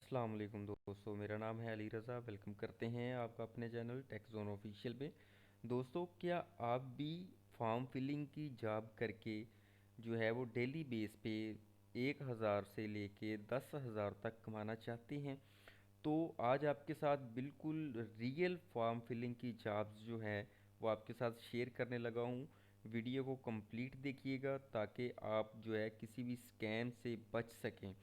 अस्सलाम वालेकुम दोस्तों, मेरा नाम है अली रज़ा। वेलकम करते हैं आपका अपने चैनल टेक जोन ऑफिशियल में। दोस्तों, क्या आप भी फॉर्म फिलिंग की जॉब करके जो है वो डेली बेस पे 1,000 से लेके 10,000 तक कमाना चाहते हैं? तो आज आपके साथ बिल्कुल रियल फॉर्म फिलिंग की जॉब्स जो हैं वो आपके साथ शेयर करने लगा हूँ। वीडियो को कंप्लीट देखिएगा ताकि आप जो है किसी भी स्कैम से बच सकें,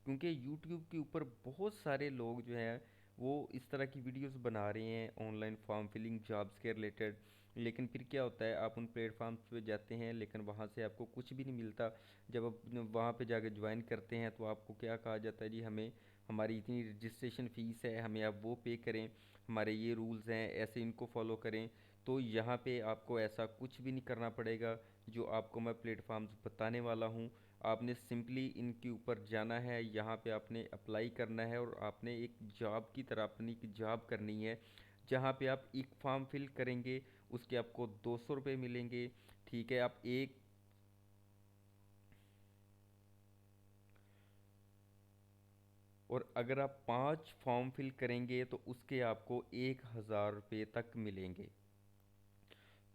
क्योंकि यूट्यूब के ऊपर बहुत सारे लोग जो हैं वो इस तरह की वीडियोस बना रहे हैं ऑनलाइन फॉर्म फिलिंग जॉब्स के रिलेटेड। लेकिन फिर क्या होता है, आप उन प्लेटफॉर्म्स पे जाते हैं लेकिन वहाँ से आपको कुछ भी नहीं मिलता। जब आप वहाँ पे जाकर ज्वाइन करते हैं तो आपको क्या कहा जाता है, जी हमें हमारी इतनी रजिस्ट्रेशन फ़ीस है, हमें आप वो पे करें, हमारे ये रूल्स हैं, ऐसे इनको फॉलो करें। तो यहाँ पे आपको ऐसा कुछ भी नहीं करना पड़ेगा जो आपको मैं प्लेटफॉर्म्स बताने वाला हूँ। आपने सिंपली इनके ऊपर जाना है, यहाँ पे आपने अप्लाई करना है और आपने एक जॉब की तरह अपनी एक जॉब करनी है, जहाँ पे आप एक फॉर्म फिल करेंगे, उसके आपको 200 रुपये मिलेंगे। ठीक है, आप एक और अगर आप 5 फॉर्म फिल करेंगे तो उसके आपको 1,000 रुपये तक मिलेंगे।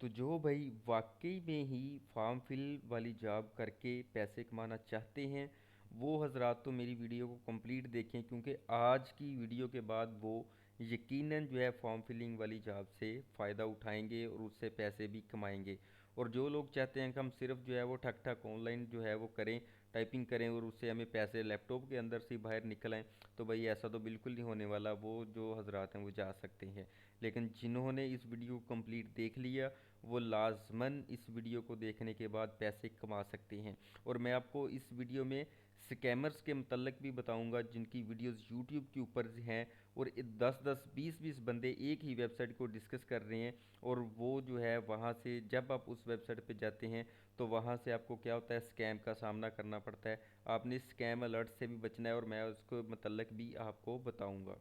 तो जो भाई वाकई में ही फॉर्म फिल वाली जॉब करके पैसे कमाना चाहते हैं, वो हजरात तो मेरी वीडियो को कंप्लीट देखें, क्योंकि आज की वीडियो के बाद वो यकीनन जो है फॉर्म फिलिंग वाली जॉब से फ़ायदा उठाएंगे और उससे पैसे भी कमाएंगे। और जो लोग चाहते हैं कि हम सिर्फ जो है वो ठक ठक ऑनलाइन जो है वो करें, टाइपिंग करें और उससे हमें पैसे लैपटॉप के अंदर से ही बाहर निकल आएँ, तो भाई ऐसा तो बिल्कुल नहीं होने वाला। वो जो हजरात हैं वो जा सकते हैं, लेकिन जिन्होंने इस वीडियो को कंप्लीट देख लिया वो लाजमन इस वीडियो को देखने के बाद पैसे कमा सकते हैं। और मैं आपको इस वीडियो में स्कैमर्स के मतलब भी बताऊंगा जिनकी वीडियोस यूट्यूब के ऊपर हैं, और 10-10 20-20 बंदे एक ही वेबसाइट को डिस्कस कर रहे हैं। और वो जो है वहाँ से जब आप उस वेबसाइट पे जाते हैं तो वहाँ से आपको क्या होता है, स्कैम का सामना करना पड़ता है। आपने स्कैम अलर्ट से भी बचना है और मैं उसको मतलब भी आपको बताऊंगा।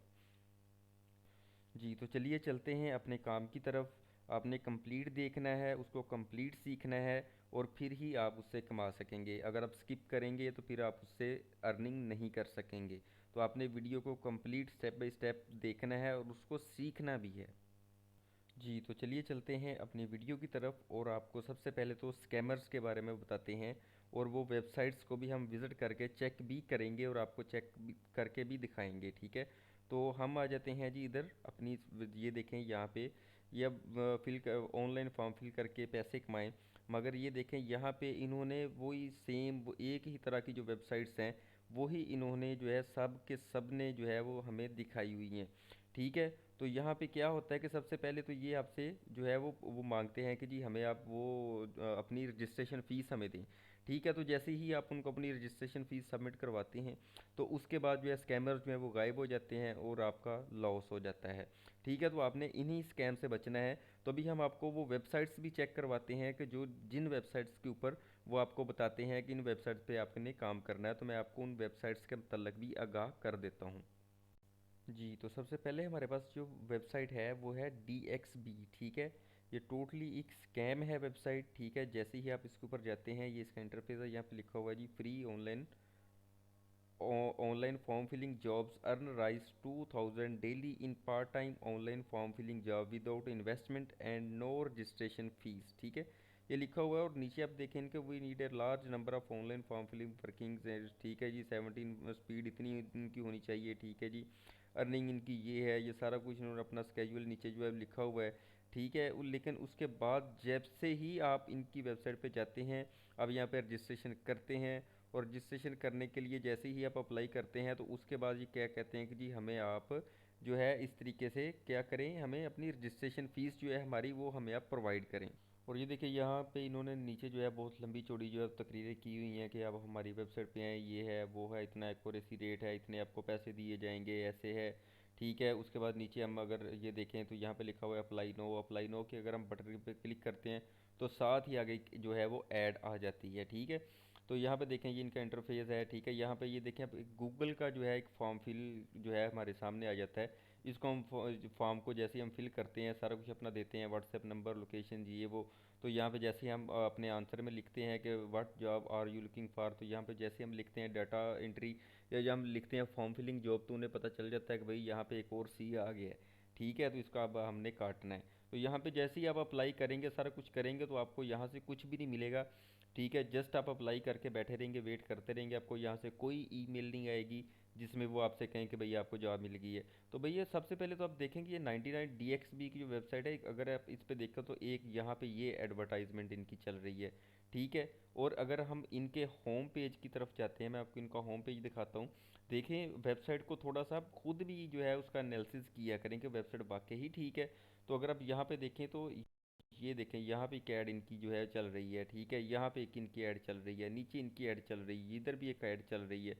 जी, तो चलिए चलते हैं अपने काम की तरफ। आपने कंप्लीट देखना है, उसको कंप्लीट सीखना है, और फिर ही आप उससे कमा सकेंगे। अगर आप स्किप करेंगे तो फिर आप उससे अर्निंग नहीं कर सकेंगे। तो आपने वीडियो को कंप्लीट स्टेप बाय स्टेप देखना है और उसको सीखना भी है। जी, तो चलिए चलते हैं अपनी वीडियो की तरफ, और आपको सबसे पहले तो स्कैमर्स के बारे में बताते हैं, और वो वेबसाइट्स को भी हम विज़िट करके चेक भी करेंगे और आपको चेक भी करके भी दिखाएंगे। ठीक है, तो हम आ जाते हैं जी इधर अपनी ये देखें यहाँ पे, ये अब फिल ऑनलाइन फॉर्म फिल करके पैसे कमाएं। मगर ये देखें यहाँ पे इन्होंने वही सेम वो एक ही तरह की जो वेबसाइट्स हैं वही इन्होंने जो है सब के सब ने जो है वो हमें दिखाई हुई हैं। ठीक है, तो यहाँ पे क्या होता है कि सबसे पहले तो ये आपसे जो है वो मांगते हैं कि जी हमें आप वो अपनी रजिस्ट्रेशन फ़ीस हमें दें। ठीक है, तो जैसे ही आप उनको अपनी रजिस्ट्रेशन फ़ीस सबमिट करवाते हैं तो उसके बाद जो है स्कैमर जो है वो गायब हो जाते हैं और आपका लॉस हो जाता है। ठीक है, तो आपने इन्हीं स्कैम से बचना है। तो अभी हम आपको वो वेबसाइट्स भी चेक करवाते हैं कि जो जिन वेबसाइट्स के ऊपर वो आपको बताते हैं कि इन वेबसाइट्स पे आपने काम करना है, तो मैं आपको उन वेबसाइट्स के मतलब भी आगाह कर देता हूँ। जी, तो सबसे पहले हमारे पास जो वेबसाइट है वो है DXB। ठीक है, ये टोटली एक स्कैम है वेबसाइट। ठीक है, जैसे ही आप इसके ऊपर जाते हैं ये इसका इंटरफेस है, यहाँ पे लिखा हुआ है जी free online online form filling jobs earn rise 2000 daily in part time online form filling job without investment and no registration fees. ठीक है, ये लिखा हुआ है, और नीचे आप देखें कि we need a large number of online form filling working. ठीक है जी, 17 स्पीड इतनी इनकी होनी चाहिए। ठीक है जी, अर्निंग इनकी ये है, ये सारा कुछ इन्होंने अपना स्केजुअल नीचे जो है लिखा हुआ है। ठीक है, लेकिन उसके बाद जब से ही आप इनकी वेबसाइट पे जाते हैं, अब यहाँ पे रजिस्ट्रेशन करते हैं, और रजिस्ट्रेशन करने के लिए जैसे ही आप अप्लाई करते हैं तो उसके बाद ये क्या कहते हैं कि जी हमें आप जो है इस तरीके से क्या करें, हमें अपनी रजिस्ट्रेशन फ़ीस जो है हमारी वो हमें आप प्रोवाइड करें। और ये देखिए यहाँ पे इन्होंने नीचे जो है बहुत लंबी चौड़ी जो है तकरीरें की हुई हैं कि आप हमारी वेबसाइट पे आएँ, ये है वो है, इतना एक्यूरेसी रेट है, इतने आपको पैसे दिए जाएंगे, ऐसे है। ठीक है, उसके बाद नीचे हम अगर ये देखें तो यहाँ पे लिखा हुआ है अप्लाई नो के अगर हम बटन पे क्लिक करते हैं तो साथ ही आगे जो है वो ऐड आ जाती है। ठीक है, तो यहाँ पे देखें ये इनका इंटरफेस है। ठीक है, यहाँ पे ये देखें आप गूगल का जो है एक फॉर्म फिल जो है हमारे सामने आ जाता है। इसको हम फॉर्म को जैसे ही हम फिल करते हैं, सारा कुछ अपना देते हैं, व्हाट्सएप नंबर, लोकेशन, ये वो। तो यहाँ पे जैसे ही हम अपने आंसर में लिखते हैं कि what job are you looking for, तो यहाँ पे जैसे हम लिखते हैं डाटा एंट्री, या जब हम लिखते हैं फॉर्म फिलिंग जॉब तो उन्हें पता चल जाता है कि भाई यहाँ पे एक और सी आ गया है। ठीक है, तो इसका अब हमने काटना है। तो यहाँ पे जैसे ही आप अप्लाई करेंगे, सारा कुछ करेंगे, तो आपको यहाँ से कुछ भी नहीं मिलेगा। ठीक है, जस्ट आप अप्लाई करके बैठे रहेंगे, वेट करते रहेंगे, आपको यहाँ से कोई ईमेल नहीं आएगी जिसमें वो आपसे कहें कि भैया आपको जॉब मिल गई है। तो भैया सबसे पहले तो आप देखेंगे ये 99DXB की जो वेबसाइट है, अगर आप इस पे देखो तो एक यहाँ पे ये एडवर्टाइजमेंट इनकी चल रही है। ठीक है, और अगर हम इनके होम पेज की तरफ जाते हैं, मैं आपको इनका होम पेज दिखाता हूँ। देखें वेबसाइट को थोड़ा सा आप खुद भी जो है उसका एनालिसिस किया करें कि वेबसाइट वाकई ही ठीक है। तो अगर आप यहाँ पे देखें तो ये देखें, यहाँ पे एक ऐड इनकी जो है चल रही है। ठीक है, यहाँ पे एक इनकी ऐड चल रही है, नीचे इनकी ऐड चल रही है, इधर भी एक ऐड चल रही है।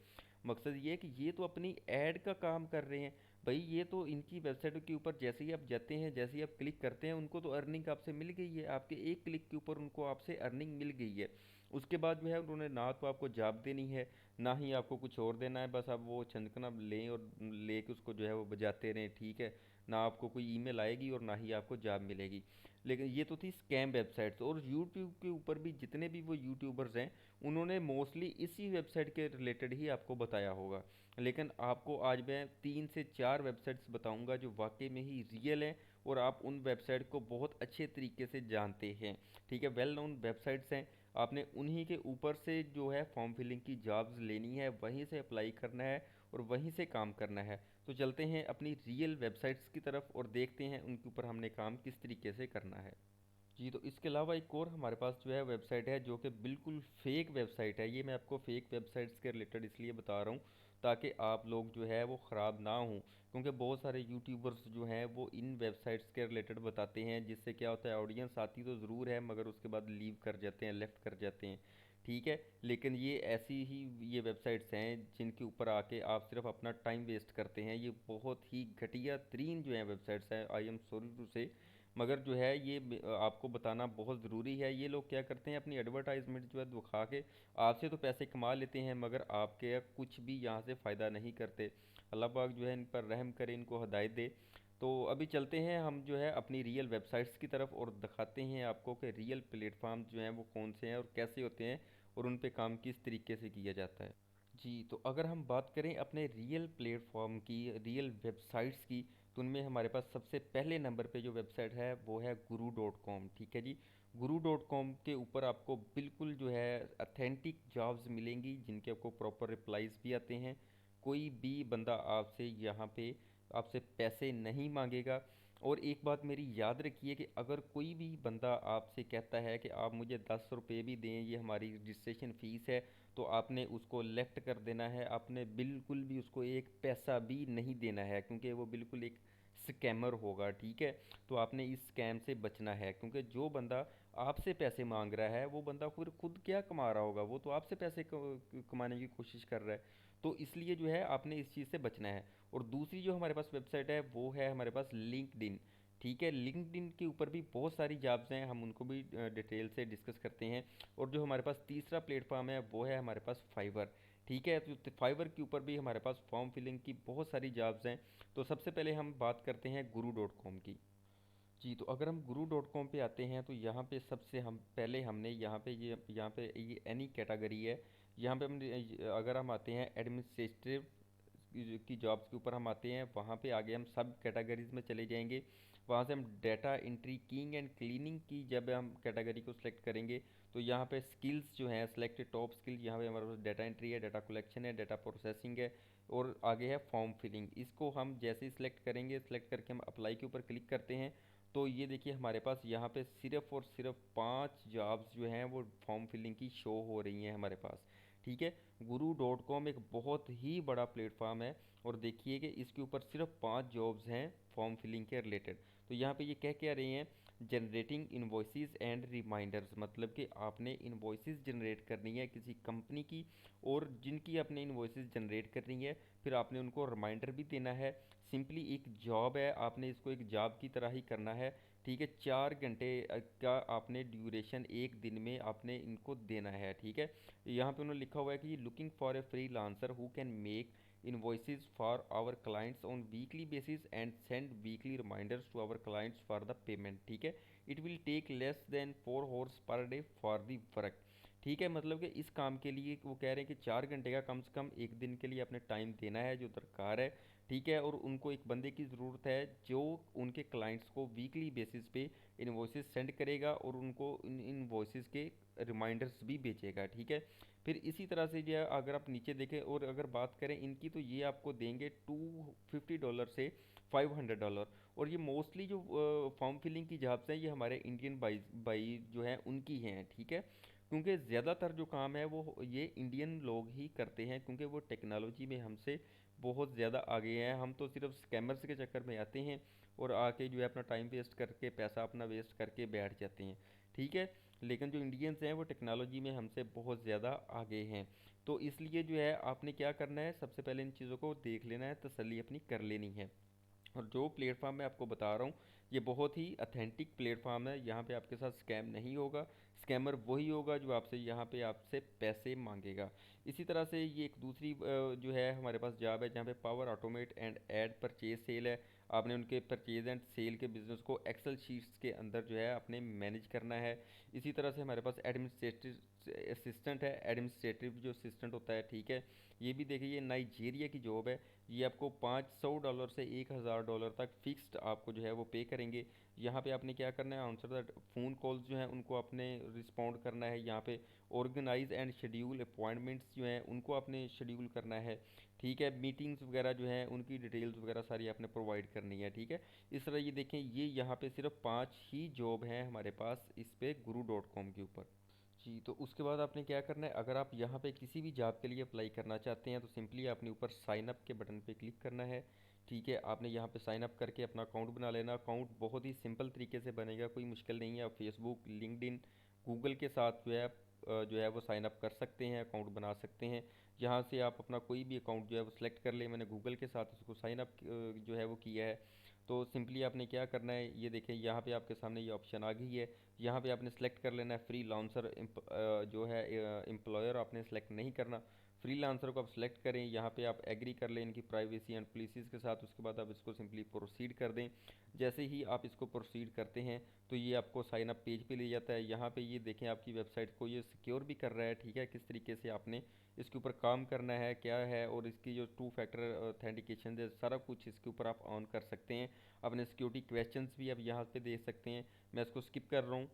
मकसद ये है कि ये तो अपनी ऐड का काम कर रहे हैं। भाई ये तो इनकी वेबसाइट के ऊपर जैसे ही आप जाते हैं, जैसे ही आप क्लिक करते हैं, उनको तो अर्निंग आपसे मिल गई है, आपके एक क्लिक के ऊपर उनको आपसे अर्निंग मिल गई है। उसके बाद जो है उन्होंने ना तो आपको जॉब देनी है, ना ही आपको कुछ और देना है, बस आप वो छंदकना लें और लेके उसको जो है वो बजाते रहें। ठीक है, ना आपको कोई ईमेल आएगी और ना ही आपको जॉब मिलेगी। लेकिन ये तो थी स्कैम वेबसाइट्स। और यूट्यूब के ऊपर भी जितने भी वो यूट्यूबर्स हैं, उन्होंने मोस्टली इसी वेबसाइट के रिलेटेड ही आपको बताया होगा। लेकिन आपको आज मैं 3 से 4 वेबसाइट्स बताऊंगा जो वाकई में ही रियल हैं, और आप उन वेबसाइट को बहुत अच्छे तरीके से जानते हैं। ठीक है, वेल नोन वेबसाइट्स हैं, आपने उन्हीं के ऊपर से जो है फॉर्म फिलिंग की जॉब्स लेनी है, वहीं से अप्लाई करना है और वहीं से काम करना है। तो चलते हैं अपनी रियल वेबसाइट्स की तरफ और देखते हैं उनके ऊपर हमने काम किस तरीके से करना है। जी, तो इसके अलावा एक और हमारे पास जो है वेबसाइट है जो कि बिल्कुल फेक वेबसाइट है। ये मैं आपको फेक वेबसाइट्स के रिलेटेड इसलिए बता रहा हूँ ताकि आप लोग जो है वो ख़राब ना हों, क्योंकि बहुत सारे यूट्यूबर्स जो हैं वो इन वेबसाइट्स के रिलेटेड बताते हैं, जिससे क्या होता है ऑडियंस आती तो ज़रूर है मगर उसके बाद लीव कर जाते हैं, लेफ़्ट कर जाते हैं। ठीक है, लेकिन ये ऐसी ही ये वेबसाइट्स हैं जिनके ऊपर आके आप सिर्फ अपना टाइम वेस्ट करते हैं। ये बहुत ही घटिया तरीन जो है वेबसाइट्स हैं, आई एम सॉरी टू से, मगर जो है ये आपको बताना बहुत ज़रूरी है। ये लोग क्या करते हैं, अपनी एडवर्टाइजमेंट जो है दिखा के आपसे तो पैसे कमा लेते हैं, मगर आपके कुछ भी यहाँ से फ़ायदा नहीं करते। अल्लाह पाक जो है इन पर रहम करे, इनको हदायत दे। तो अभी चलते हैं हम जो है अपनी रियल वेबसाइट्स की तरफ और दिखाते हैं आपको कि रियल प्लेटफॉर्म जो हैं वो कौन से हैं और कैसे होते हैं, और उन पे काम किस तरीके से किया जाता है। जी, तो अगर हम बात करें अपने रियल प्लेटफॉर्म की, रियल वेबसाइट्स की, तो उनमें हमारे पास सबसे पहले नंबर पे जो वेबसाइट है वो है guru.com। ठीक है जी, guru.com के ऊपर आपको बिल्कुल जो है अथेंटिक जॉब्स मिलेंगी जिनके आपको प्रॉपर रिप्लाईज भी आते हैं। कोई भी बंदा आपसे यहाँ पे आपसे पैसे नहीं मांगेगा। और एक बात मेरी याद रखिए कि अगर कोई भी बंदा आपसे कहता है कि आप मुझे 10 रुपये भी दें, ये हमारी रजिस्ट्रेशन फ़ीस है, तो आपने उसको लेफ्ट कर देना है। आपने बिल्कुल भी उसको एक पैसा भी नहीं देना है, क्योंकि वो बिल्कुल एक स्कैमर होगा। ठीक है, तो आपने इस स्कैम से बचना है, क्योंकि जो बंदा आपसे पैसे मांग रहा है वो बंदा फिर खुद क्या कमा रहा होगा, वो तो आपसे पैसे कमाने की कोशिश कर रहा है। तो इसलिए जो है आपने इस चीज़ से बचना है। और दूसरी जो हमारे पास वेबसाइट है वो है हमारे पास लिंक्डइन। ठीक है, लिंक्डइन के ऊपर भी बहुत सारी जॉब्स हैं, हम उनको भी डिटेल से डिस्कस करते हैं। और जो हमारे पास तीसरा प्लेटफॉर्म है वो है हमारे पास फाइवर। ठीक है, तो फाइवर के ऊपर भी हमारे पास फॉर्म फिलिंग की बहुत सारी जॉब्स हैं। तो सबसे पहले हम बात करते हैं गुरु.com की। जी, तो अगर हम गुरु.com पे आते हैं तो यहाँ पे सबसे हम पहले हमने यहाँ पे ये एनी कैटेगरी है। यहाँ पे हम अगर हम आते हैं एडमिनिस्ट्रेटिव की जॉब्स के ऊपर हम आते हैं, वहाँ पे आगे हम सब कैटेगरीज में चले जाएंगे। वहाँ से हम data entry king and cleaning की जब हम कैटेगरी को सिलेक्ट करेंगे, तो यहाँ पे स्किल्स जो हैं सिलेक्टेड टॉप स्किल, यहाँ पे हमारे पास डाटा एंट्री है, डाटा कलेक्शन है, डाटा प्रोसेसिंग है, और आगे है फॉर्म फिलिंग। इसको हम जैसे ही सिलेक्ट करेंगे, सिलेक्ट करके हम अप्लाई के ऊपर क्लिक करते हैं, तो ये देखिए हमारे पास यहाँ पे सिर्फ और सिर्फ 5 जॉब्स जो हैं वो फॉर्म फिलिंग की शो हो रही हैं हमारे पास। ठीक है, गुरु.com एक बहुत ही बड़ा प्लेटफॉर्म है, और देखिए कि इसके ऊपर सिर्फ 5 जॉब्स हैं फॉर्म फिलिंग के रिलेटेड। तो यहाँ पे ये कह क्या रहे हैं, जनरेटिंग इन्वॉइसेस एंड रिमाइंडर्स, मतलब कि आपने इन्वॉइसेस जनरेट करनी है किसी कंपनी की, और जिनकी आपने इन्वॉइसेस जनरेट करनी है फिर आपने उनको रिमाइंडर भी देना है। सिंपली एक जॉब है, आपने इसको एक जॉब की तरह ही करना है। ठीक है, 4 घंटे का आपने ड्यूरेशन एक दिन में आपने इनको देना है। ठीक है, यहाँ पे उन्होंने लिखा हुआ है कि looking for a free lancer who can make invoices for our clients on weekly basis and send weekly reminders to our clients for the payment। ठीक है, it will take less than 4 hours per day for the work। ठीक है, मतलब कि इस काम के लिए वो कह रहे हैं कि 4 घंटे का कम से कम एक दिन के लिए अपने टाइम देना है जो दरकार है। ठीक है, और उनको एक बंदे की ज़रूरत है जो उनके क्लाइंट्स को वीकली बेसिस पे इनवॉइसेस सेंड करेगा और उनको इन इनवॉइसेस के रिमाइंडर्स भी भेजेगा। ठीक है, फिर इसी तरह से जो है अगर आप नीचे देखें और अगर बात करें इनकी, तो ये आपको देंगे $250 से $500। और ये मोस्टली जो फॉर्म फिलिंग की जॉब्स हैं ये हमारे इंडियन बाई बाई जो हैं उनकी हैं। ठीक है, क्योंकि ज़्यादातर जो काम है वो ये इंडियन लोग ही करते हैं, क्योंकि वो टेक्नोलॉजी में हमसे बहुत ज़्यादा आगे हैं। हम तो सिर्फ स्कैमर्स के चक्कर में आते हैं और आके जो है अपना टाइम वेस्ट करके पैसा अपना वेस्ट करके बैठ जाते हैं। ठीक है, लेकिन जो इंडियंस हैं वो टेक्नोलॉजी में हमसे बहुत ज़्यादा आगे हैं। तो इसलिए जो है आपने क्या करना है, सबसे पहले इन चीज़ों को देख लेना है, तसल्ली अपनी कर लेनी है। और जो प्लेटफॉर्म मैं आपको बता रहा हूँ ये बहुत ही अथेंटिक प्लेटफॉर्म है, यहाँ पे आपके साथ स्कैम नहीं होगा। स्कैमर वही होगा जो आपसे यहाँ पे आपसे पैसे मांगेगा। इसी तरह से ये एक दूसरी जो है हमारे पास जॉब है जहाँ पे power automate and add purchase sale है। आपने उनके परचेज एंड सेल के बिजनेस को एक्सेल शीट्स के अंदर जो है आपने मैनेज करना है। इसी तरह से हमारे पास एडमिनिस्ट्रेटिव असिस्टेंट है, एडमिनिस्ट्रेटिव जो असिस्टेंट होता है। ठीक है, ये भी देखिए ये नाइजीरिया की जॉब है। ये आपको $500 से $1000 तक फिक्स्ड आपको जो है वो पे करेंगे। यहाँ पे आपने क्या करना है, आंसर द फ़ोन कॉल्स जो हैं उनको आपने रिस्पॉन्ड करना है। यहाँ पे ऑर्गेनाइज एंड शेड्यूल अपॉइंटमेंट्स जो हैं उनको आपने शेड्यूल करना है। ठीक है, मीटिंग्स वगैरह जो हैं उनकी डिटेल्स वगैरह सारी आपने प्रोवाइड करनी है। ठीक है, इस तरह ये देखें ये यहाँ पे सिर्फ 5 ही जॉब हैं हमारे पास इस पे guru.com के ऊपर। जी, तो उसके बाद आपने क्या करना है, अगर आप यहाँ पे किसी भी जॉब के लिए अप्लाई करना चाहते हैं तो सिंपली आपने ऊपर साइन अप के बटन पे क्लिक करना है। ठीक है, आपने यहाँ पे साइन अप करके अपना अकाउंट बना लेना। अकाउंट बहुत ही सिंपल तरीके से बनेगा, कोई मुश्किल नहीं है। आप फेसबुक, लिंक्डइन, गूगल के साथ जो है जो है वो साइन अप कर सकते हैं, अकाउंट बना सकते हैं। यहाँ से आप अपना कोई भी अकाउंट जो है वो सिलेक्ट कर ले। मैंने गूगल के साथ इसको साइन अप जो है वो किया है। तो सिंपली आपने क्या करना है, ये देखें यहाँ पे आपके सामने ये ऑप्शन आ गई है। यहाँ पे आपने सेलेक्ट कर लेना है फ्री लांसर जो है एम्प्लॉयर आपने सेलेक्ट नहीं करना। फ्री लांसर को आप सेलेक्ट करें, यहाँ पे आप एग्री कर लें इनकी प्राइवेसी एंड पॉलिसीज़ के साथ। उसके बाद आप इसको सिंपली प्रोसीड कर दें। जैसे ही आप इसको प्रोसीड करते हैं तो ये आपको साइन अप पेज पे ले जाता है। यहाँ पे ये देखें आपकी वेबसाइट को ये सिक्योर भी कर रहा है। ठीक है, किस तरीके से आपने इसके ऊपर काम करना है क्या है, और इसकी जो 2 फैक्टर ऑथेंटिकेशन है सारा कुछ इसके ऊपर आप ऑन कर सकते हैं। अपने सिक्योरिटी क्वेश्चंस भी आप यहाँ पे दे सकते हैं। मैं इसको स्किप कर रहा हूँ।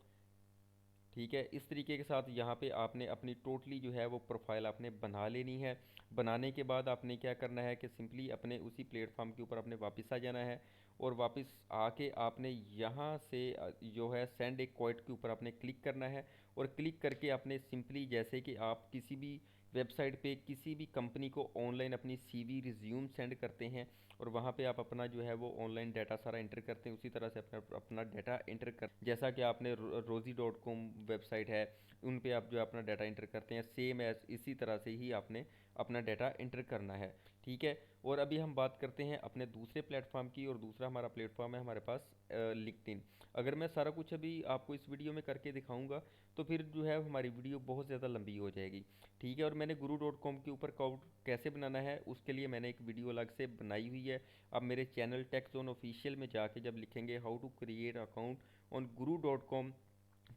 ठीक है, इस तरीके के साथ यहाँ पे आपने अपनी टोटली जो है वो प्रोफाइल आपने बना लेनी है। बनाने के बाद आपने क्या करना है कि सिंपली अपने उसी प्लेटफॉर्म के ऊपर अपने वापस आ जाना है। और वापस आके आपने यहाँ से जो है सेंड ए क्वाइट के ऊपर आपने क्लिक करना है। और क्लिक करके आपने सिंपली जैसे कि आप किसी भी वेबसाइट पे किसी भी कंपनी को ऑनलाइन अपनी सीवी रिज्यूम सेंड करते हैं और वहाँ पे आप अपना जो है वो ऑनलाइन डाटा सारा इंटर करते हैं, उसी तरह से अपना अपना डाटा इंटर कर, जैसा कि आपने रोज़ी.com वेबसाइट है उन पे आप जो अपना डाटा इंटर करते हैं, सेम एज इसी तरह से ही आपने अपना डाटा इंटर करना है। ठीक है, और अभी हम बात करते हैं अपने दूसरे प्लेटफॉर्म की, और दूसरा हमारा प्लेटफॉर्म है हमारे पास लिंक्डइन। अगर मैं सारा कुछ अभी आपको इस वीडियो में करके दिखाऊंगा तो फिर जो है हमारी वीडियो बहुत ज़्यादा लंबी हो जाएगी। ठीक है, और मैंने guru.com के ऊपर अकाउंट कैसे बनाना है उसके लिए मैंने एक वीडियो अलग से बनाई हुई है। आप मेरे चैनल टेक जोन ऑफिशियल में जाके जब लिखेंगे how to create account on guru.com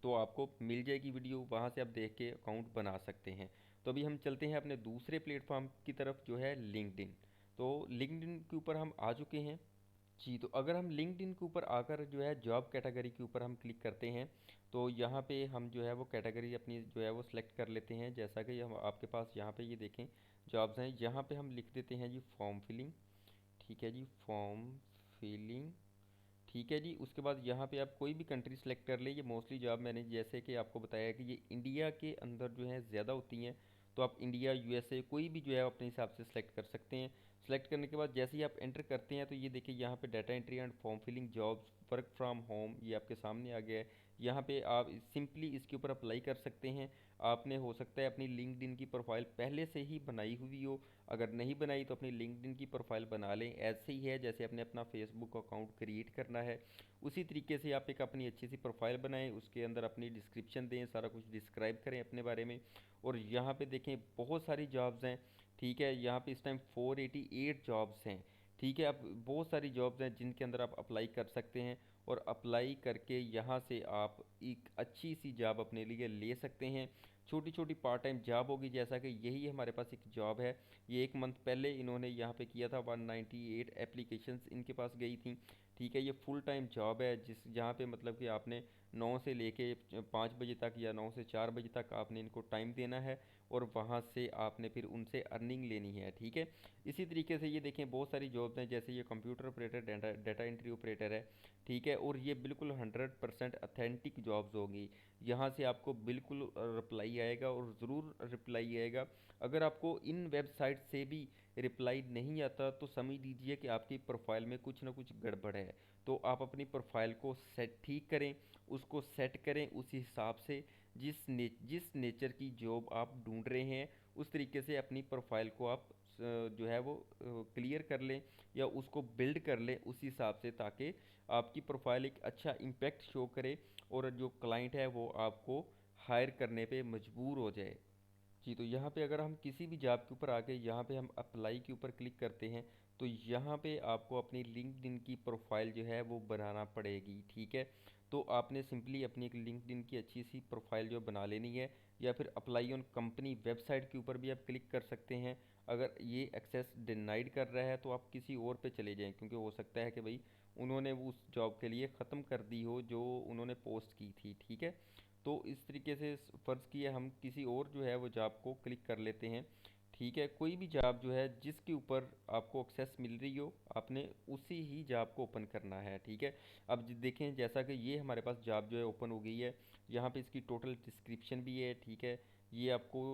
तो आपको मिल जाएगी वीडियो, वहाँ से आप देख के अकाउंट बना सकते हैं। तो अभी हम चलते हैं अपने दूसरे प्लेटफॉर्म की तरफ जो है लिंक्डइन। तो लिंक्डइन के ऊपर हम आ चुके हैं। जी, तो अगर हम लिंक्डइन के ऊपर आकर जो है जॉब कैटेगरी के ऊपर हम क्लिक करते हैं तो यहाँ पे हम जो है वो कैटेगरी अपनी जो है वो सिलेक्ट कर लेते हैं। जैसा कि हम आपके पास यहाँ पे ये देखें जॉब्स हैं, यहाँ पे हम लिख देते हैं जी फॉर्म फिलिंग। ठीक है जी, फॉर्म फिलिंग। ठीक है जी, उसके बाद यहाँ पे आप कोई भी कंट्री सेलेक्ट कर ले। ये मोस्टली जॉब मैंने जैसे कि आपको बताया कि ये इंडिया के अंदर जो है ज़्यादा होती हैं, तो आप इंडिया, यूएसए कोई भी जो है अपने हिसाब से सिलेक्ट कर सकते हैं। सेलेक्ट करने के बाद जैसे ही आप एंटर करते हैं तो ये देखिए यहाँ पे data entry and form filling jobs work from home ये आपके सामने आ गया है। यहाँ पे आप सिंपली इसके ऊपर अप्लाई कर सकते हैं। आपने हो सकता है अपनी लिंक्डइन की प्रोफाइल पहले से ही बनाई हुई हो, अगर नहीं बनाई तो अपनी लिंक्डइन की प्रोफाइल बना लें। ऐसे ही है जैसे अपने अपना फेसबुक अकाउंट क्रिएट करना है, उसी तरीके से आप एक अपनी अच्छी सी प्रोफाइल बनाएं, उसके अंदर अपनी डिस्क्रिप्शन दें, सारा कुछ डिस्क्राइब करें अपने बारे में। और यहाँ पे देखें बहुत सारी जॉब्स हैं। ठीक है, यहाँ पे इस टाइम 488 जॉब्स हैं। ठीक है, अब बहुत सारी जॉब्स हैं जिनके अंदर आप अप्लाई कर सकते हैं और अप्लाई करके यहाँ से आप एक अच्छी सी जॉब अपने लिए ले सकते हैं। छोटी छोटी पार्ट टाइम जॉब होगी। जैसा कि यही हमारे पास एक जॉब है, ये एक मंथ पहले इन्होंने यहाँ पे किया था, 198 एप्लीकेशंस इनके पास गई थी। ठीक है, ये फुल टाइम जॉब है, जिस जहाँ पे मतलब कि आपने 9 से लेके 5 बजे तक या 9 से 4 बजे तक आपने इनको टाइम देना है, और वहाँ से आपने फिर उनसे अर्निंग लेनी है। ठीक है, इसी तरीके से ये देखें बहुत सारी जॉब्स हैं, जैसे ये computer operator, data data entry operator है। ठीक है, और ये बिल्कुल 100% अथेंटिक जॉब्स होंगी। यहाँ से आपको बिल्कुल रिप्लाई आएगा, और ज़रूर रिप्लाई आएगा। अगर आपको इन वेबसाइट से भी रिप्लाई नहीं आता तो समझ लीजिए कि आपकी प्रोफाइल में कुछ ना कुछ गड़बड़ है। तो आप अपनी प्रोफाइल को सेट ठीक करें, उसको सेट करें उसी हिसाब से, जिस नेचर की जॉब आप ढूंढ रहे हैं उस तरीके से अपनी प्रोफाइल को आप जो है वो क्लियर कर लें, या उसको बिल्ड कर लें उसी हिसाब से, ताकि आपकी प्रोफाइल एक अच्छा इम्पैक्ट शो करे, और जो क्लाइंट है वो आपको हायर करने पे मजबूर हो जाए। जी, तो यहाँ पे अगर हम किसी भी जॉब के ऊपर आके यहाँ पे हम अप्लाई के ऊपर क्लिक करते हैं, तो यहाँ पे आपको अपनी लिंक्डइन की प्रोफाइल जो है वो बनाना पड़ेगी। ठीक है, तो आपने सिंपली अपनी एक लिंक्डइन की अच्छी सी प्रोफाइल जो बना लेनी है, या फिर अप्लाई ऑन कंपनी वेबसाइट के ऊपर भी आप क्लिक कर सकते हैं। अगर ये एक्सेस डिनाइड कर रहा है तो आप किसी और पे चले जाएं, क्योंकि हो सकता है कि भाई उन्होंने वो उस जॉब के लिए ख़त्म कर दी हो जो उन्होंने पोस्ट की थी। ठीक है, तो इस तरीके से फ़र्ज़ किए हम किसी और जो है वो जॉब को क्लिक कर लेते हैं। ठीक है, कोई भी जॉब जो है जिसके ऊपर आपको एक्सेस मिल रही हो, आपने उसी ही जॉब को ओपन करना है। ठीक है, अब देखें जैसा कि ये हमारे पास जॉब जो है ओपन हो गई है, यहाँ पे इसकी टोटल डिस्क्रिप्शन भी है। ठीक है, ये आपको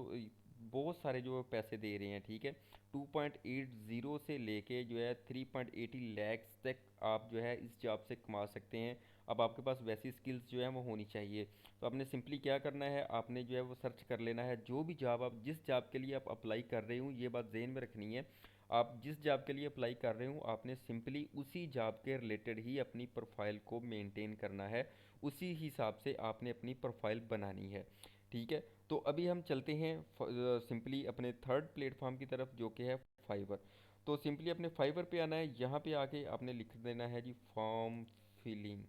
बहुत सारे जो पैसे दे रहे हैं। ठीक है, 2.80 से लेके जो है 3.80 लैक्स तक आप जो है इस जॉब से कमा सकते हैं। अब आपके पास वैसी स्किल्स जो है वो होनी चाहिए। तो आपने सिंपली क्या करना है, आपने जो है वो सर्च कर लेना है जो भी जॉब आप, जिस जॉब के लिए आप अप्लाई कर रहे हो, ये बात ज़हन में रखनी है। आप जिस जॉब के लिए अप्लाई कर रहे हो, आपने सिंपली उसी जॉब के रिलेटेड ही अपनी प्रोफाइल को मेंटेन करना है, उसी हिसाब से आपने अपनी प्रोफाइल बनानी है। ठीक है, तो अभी हम चलते हैं सिंपली अपने थर्ड प्लेटफॉर्म की तरफ, जो कि है फाइवर। तो सिंपली अपने फाइवर पे आना है, यहाँ पे आके आपने लिख देना है जी फॉर्म फिलिंग।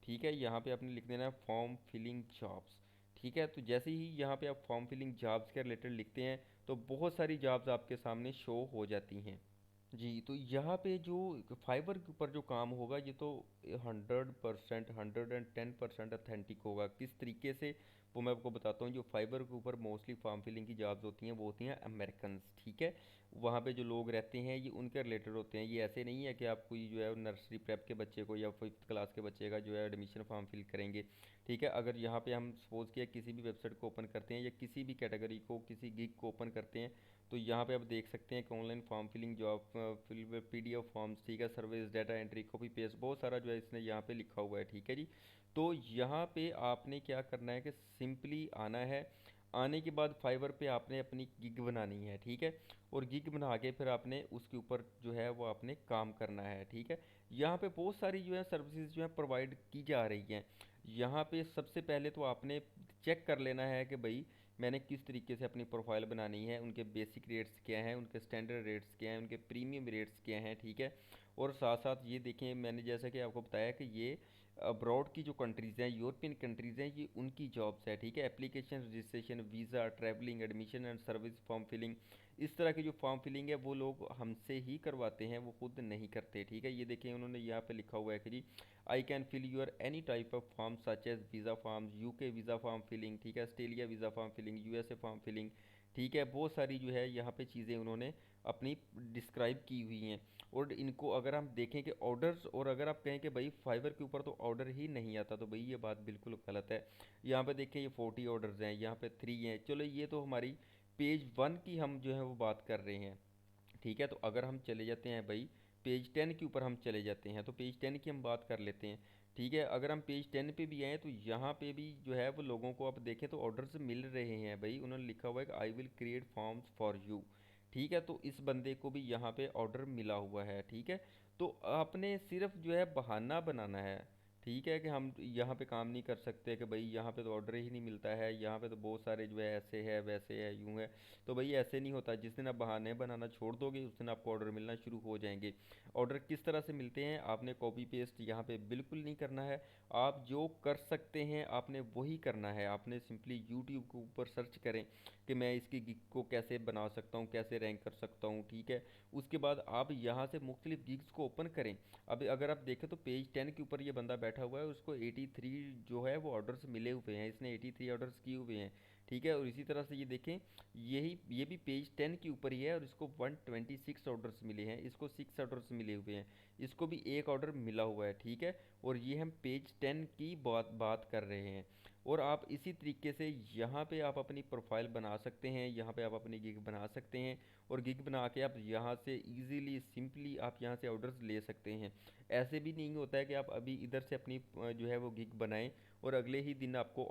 ठीक है, यहाँ पे आपने लिख देना है फॉर्म फिलिंग जॉब्स। ठीक है, तो जैसे ही यहाँ पे आप फॉर्म फिलिंग जॉब्स के रिलेटेड लिखते हैं, तो बहुत सारी जॉब्स आपके सामने शो हो जाती हैं। जी, तो यहाँ पे जो फाइवर के ऊपर जो काम होगा, ये तो 100%, 110% अथेंटिक होगा। किस तरीके से, वो मैं आपको बताता हूँ। जो फाइवर के ऊपर मोस्टली फॉर्म फिलिंग की जॉब्स होती हैं वो होती हैं अमेरिकन्स। ठीक है, वहाँ पे जो लोग रहते हैं ये उनके रिलेटेड होते हैं। ये ऐसे नहीं है कि आप कोई जो है नर्सरी प्रेप के बच्चे को या 5th क्लास के बच्चे का जो है एडमिशन फॉर्म फिल करेंगे। ठीक है, अगर यहाँ पे हम सपोज़ किया किसी भी वेबसाइट को ओपन करते हैं, या किसी भी कैटेगरी को, किसी गिग को ओपन करते हैं, तो यहाँ पे आप देख सकते हैं कि online form filling job fill PDF forms. ठीक है, service, data entry, copy paste, बहुत सारा जो है इसने यहाँ पे लिखा हुआ है। ठीक है जी, तो यहाँ पे आपने क्या करना है कि सिंपली आना है। आने के बाद फाइवर पे आपने अपनी गिग बनानी है। ठीक है, और गिग बना के फिर आपने उसके ऊपर जो है वो आपने काम करना है। ठीक है, यहाँ पे बहुत सारी जो है सर्विसेज जो है प्रोवाइड की जा रही हैं। यहाँ पे सबसे पहले तो आपने चेक कर लेना है कि भाई मैंने किस तरीके से अपनी प्रोफाइल बनानी है, उनके बेसिक रेट्स क्या हैं, उनके स्टैंडर्ड रेट्स क्या हैं, उनके प्रीमियम रेट्स क्या हैं। ठीक है, और साथ साथ ये देखें, मैंने जैसा कि आपको बताया कि ये अब्रॉड की जो कंट्रीज़ हैं, यूरोपियन कंट्रीज़ हैं, ये उनकी जॉब्स है। ठीक है, application, registration, visa, travelling, admission and service form filling, इस तरह की जो फॉर्म फिलिंग है वो लोग हमसे ही करवाते हैं, वो खुद नहीं करते। ठीक है, ये देखें उन्होंने यहाँ पे लिखा हुआ है कि जी I can fill your any type of form such as visa form, UK visa form filling. ठीक है, Australia visa form filling, USA form filling. ठीक है, बहुत सारी जो है यहाँ पे चीज़ें उन्होंने अपनी डिस्क्राइब की हुई हैं। और इनको अगर हम देखें कि ऑर्डर्स, और अगर आप कहें कि भाई फाइवर के ऊपर तो ऑर्डर ही नहीं आता, तो भाई ये बात बिल्कुल गलत है। यहाँ पे देखें ये 40 ऑर्डर्स हैं, यहाँ पे 3 हैं। चलो ये तो हमारी पेज 1 की हम जो है वो बात कर रहे हैं। ठीक है, तो अगर हम चले जाते हैं भाई पेज 10 के ऊपर हम चले जाते हैं, तो पेज 10 की हम बात कर लेते हैं। ठीक है, अगर हम पेज 10 पे भी आए तो यहाँ पे भी जो है वो लोगों को आप देखें तो ऑर्डर्स मिल रहे हैं। भाई उन्होंने लिखा हुआ है कि I will create forms for you. ठीक है, तो इस बंदे को भी यहाँ पे ऑर्डर मिला हुआ है। ठीक है, तो आपने सिर्फ जो है बहाना बनाना है। ठीक है, कि हम यहाँ पे काम नहीं कर सकते, कि भाई यहाँ पे तो ऑर्डर ही नहीं मिलता है, यहाँ पे तो बहुत सारे जो है ऐसे है वैसे है यूँ है। तो भाई ऐसे नहीं होता, जिस दिन आप बहाने बनाना छोड़ दोगे उस दिन आपको ऑर्डर मिलना शुरू हो जाएंगे। ऑर्डर किस तरह से मिलते हैं, आपने कॉपी पेस्ट यहाँ पे बिल्कुल नहीं करना है। आप जो कर सकते हैं आपने वही करना है। आपने सिंपली यूट्यूब के ऊपर सर्च करें कि मैं इसकी गिग को कैसे बना सकता हूँ, कैसे रैंक कर सकता हूँ, ठीक है। उसके बाद आप यहाँ से मुख्तलिफ गिग्स को ओपन करें। अब अगर आप देखें तो पेज 10 के ऊपर ये बंदा बैठा हुआ है, उसको 83 जो है वो ऑर्डर्स मिले हुए हैं, इसने 83 ऑर्डर्स किए हुए हैं, ठीक है। और इसी तरह से ये देखें, ये भी पेज 10 के ऊपर ही है और इसको 126 ऑर्डर्स मिले हैं, इसको 6 ऑर्डर्स मिले हुए हैं, इसको भी एक ऑर्डर मिला हुआ है, ठीक है। और ये हम पेज 10 की बात बात कर रहे हैं। और आप इसी तरीके से यहाँ पे आप अपनी प्रोफाइल बना सकते हैं, यहाँ पे आप अपनी गिग बना सकते हैं। और गिग बना के आप यहाँ से इजीली सिंपली आप यहाँ से ऑर्डर्स ले सकते हैं। ऐसे भी नहीं होता है कि आप अभी इधर से अपनी जो है वो गिग बनाएं और अगले ही दिन आपको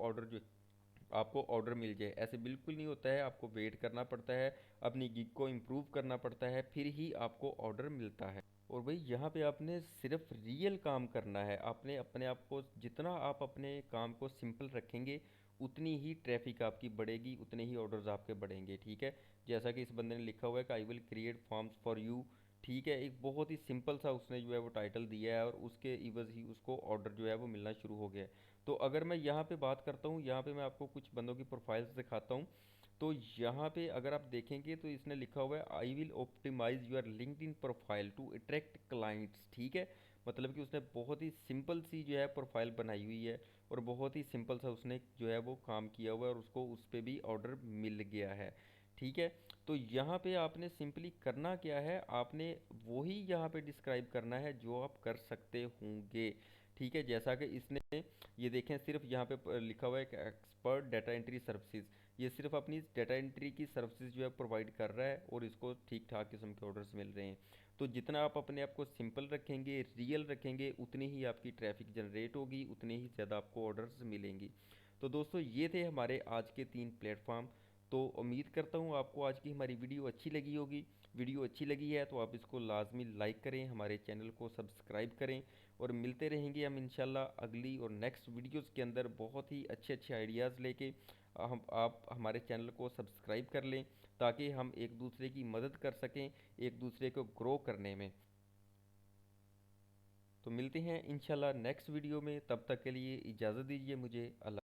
ऑर्डर मिल जाए, ऐसे बिल्कुल नहीं होता है। आपको वेट करना पड़ता है, अपनी गिग को इम्प्रूव करना पड़ता है, फिर ही आपको ऑर्डर मिलता है। और भाई यहाँ पे आपने सिर्फ रियल काम करना है। आपने अपने आप को, जितना आप अपने काम को सिंपल रखेंगे उतनी ही ट्रैफिक आपकी बढ़ेगी, उतने ही ऑर्डर्स आपके बढ़ेंगे, ठीक है। जैसा कि इस बंदे ने लिखा हुआ है कि I will create forms for you, ठीक है। एक बहुत ही सिंपल सा उसने जो है वो टाइटल दिया है और उसके इवज़ ही उसको ऑर्डर जो है वो मिलना शुरू हो गया है। तो अगर मैं यहाँ पे बात करता हूँ, यहाँ पे मैं आपको कुछ बंदों की प्रोफाइल्स दिखाता हूँ। तो यहाँ पे अगर आप देखेंगे तो इसने लिखा हुआ है I will optimise your LinkedIn profile to attract clients, ठीक है। मतलब कि उसने बहुत ही सिंपल सी जो है प्रोफाइल बनाई हुई है और बहुत ही सिंपल सा उसने जो है वो काम किया हुआ है और उसको उस पर भी ऑर्डर मिल गया है, ठीक है। तो यहाँ पे आपने सिंपली करना क्या है, आपने वही यहाँ पे डिस्क्राइब करना है जो आप कर सकते होंगे, ठीक है। जैसा कि इसने, ये देखें, सिर्फ यहाँ पे लिखा हुआ है कि एक्सपर्ट डाटा एंट्री सर्विसेज, ये सिर्फ अपनी डाटा एंट्री की सर्विसेज जो है प्रोवाइड कर रहा है और इसको ठीक ठाक किस्म के ऑर्डर्स मिल रहे हैं। तो जितना आप अपने आप को सिंपल रखेंगे, रियल रखेंगे, उतनी ही आपकी ट्रैफिक जनरेट होगी, उतने ही ज़्यादा आपको ऑर्डर्स मिलेंगी। तो दोस्तों ये थे हमारे आज के 3 प्लेटफॉर्म। तो उम्मीद करता हूँ आपको आज की हमारी वीडियो अच्छी लगी होगी। वीडियो अच्छी लगी है तो आप इसको लाजमी लाइक करें, हमारे चैनल को सब्सक्राइब करें। और मिलते रहेंगे हम इंशाल्लाह अगली और नेक्स्ट वीडियोस के अंदर बहुत ही अच्छे अच्छे आइडियाज़ लेके। हम आप हमारे चैनल को सब्सक्राइब कर लें ताकि हम एक दूसरे की मदद कर सकें, एक दूसरे को ग्रो करने में। तो मिलते हैं इंशाल्लाह नेक्स्ट वीडियो में, तब तक के लिए इजाज़त दीजिए मुझे। अल्लाह।